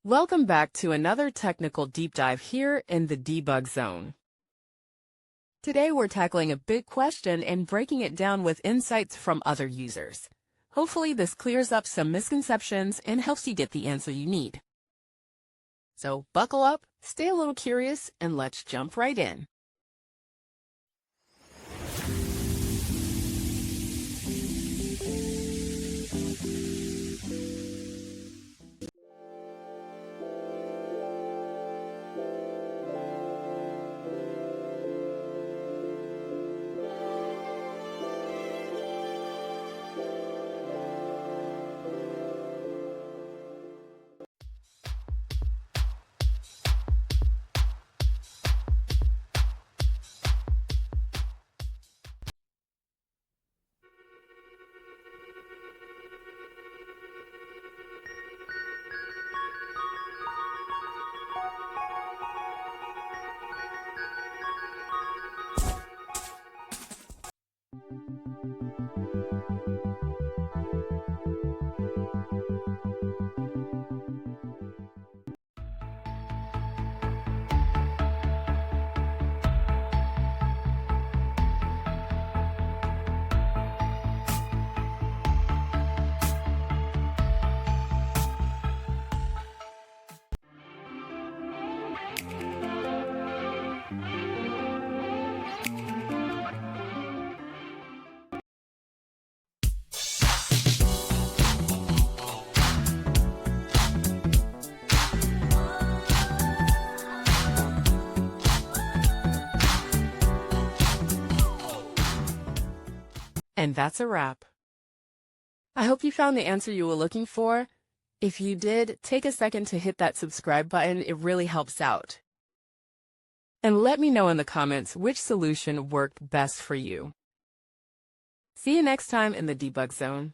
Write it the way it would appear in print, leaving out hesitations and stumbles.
Welcome back to another technical deep dive here in the debug zone. Today we're tackling a big question and breaking it down with insights from other users. Hopefully this clears up some misconceptions and helps you get the answer you need. So buckle up, stay a little curious, and let's jump right in. And that's a wrap. I hope you found the answer you were looking for. If you did, take a second to hit that subscribe button. It really helps out. And let me know in the comments which solution worked best for you. See you next time in the debug zone.